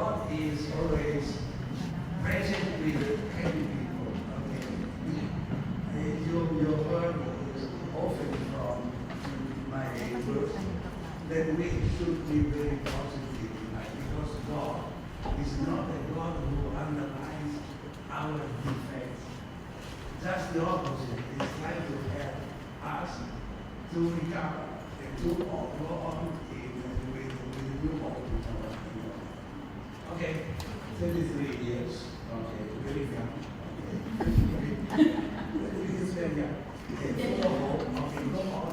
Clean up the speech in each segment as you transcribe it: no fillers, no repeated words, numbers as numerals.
God is always present with happy people. Okay. You heard often from my neighbors that we should be very positive in life because God is not a God who underlines our defects. Just the opposite. He's trying to help us to recover and to go on with the new hope. Okay, 33 years. Okay, very young. Okay, very young. Okay, full of hope. Okay, go on,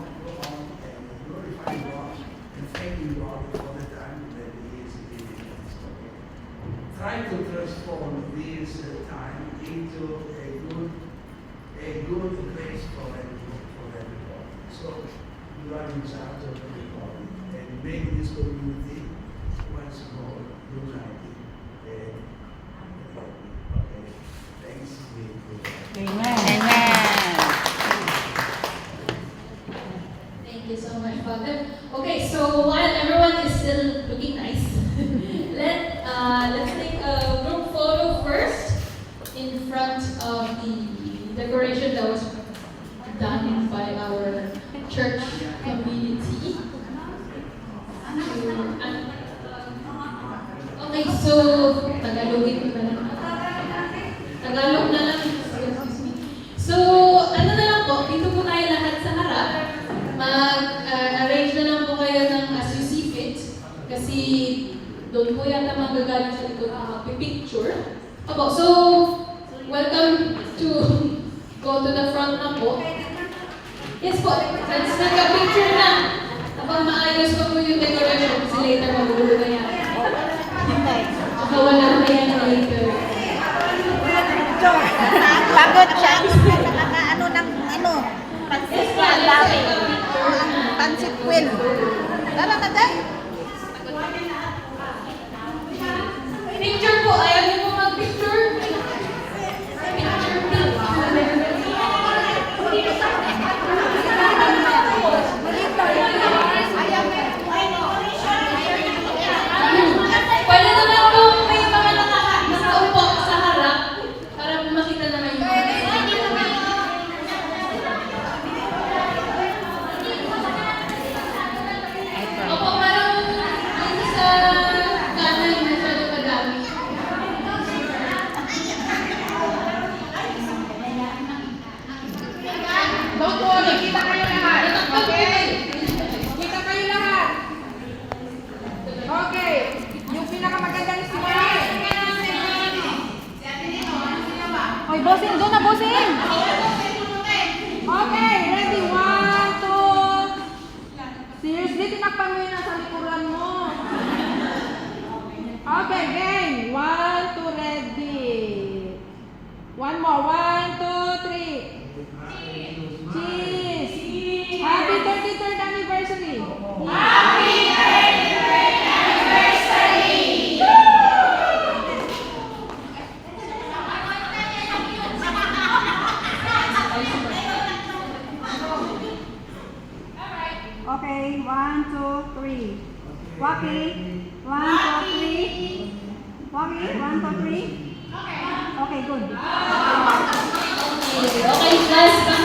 and glorify God and thanking God for the time that He is giving us. Okay, try to transform this time into a good place for everybody. So you are in charge of everybody and make this community once more united. Okay, thanks be to God. Amen. Thank you so much, Father. Okay, so while everyone is still looking nice, let's take a group photo first in front of the decoration that was done by our church community. Okay, so Tagalogin ko na lang. Tagalog na lang. Excuse me. So, ano na lang po, dito po tayo lahat sa harap. Mag-arrange na lang po kayo ng as you see fit. Kasi doon po yata magagaling sa likod na magpipicture. Opo, so, welcome to go to the front na po. Yes po, let's nagka-picture na. Habang maayos pa po yung decoration kasi later magulo na yan. Baka wala na yan later. Pagod siya. Pansit quail. Pansit quail. Tara na tayo. Picture po, ayaw niyo po mag-picture? Picture please. Pwede naman po may mga nakaupo sa harap para po makita naman yung Opo, parang dito sa kanan masyado madami. Don't worry, kita kayo lahat. Okay? Kita kayo lahat. Okay. Yung pinakamagandang smile. Oy, bossing, doon na, bossing. Okay, ready? 1, 2. Seriously, tinakpan mo yun nasa likuran mo. Okay, game. 1, 2, ready. One more. 1, 2, 3. Cheese! Happy 33rd anniversary! Happy 33rd anniversary! Okay, 1, 2, 3. Waki. 1, 2, 3. Waki, 1, 2, 3. Okay, good. Okay, last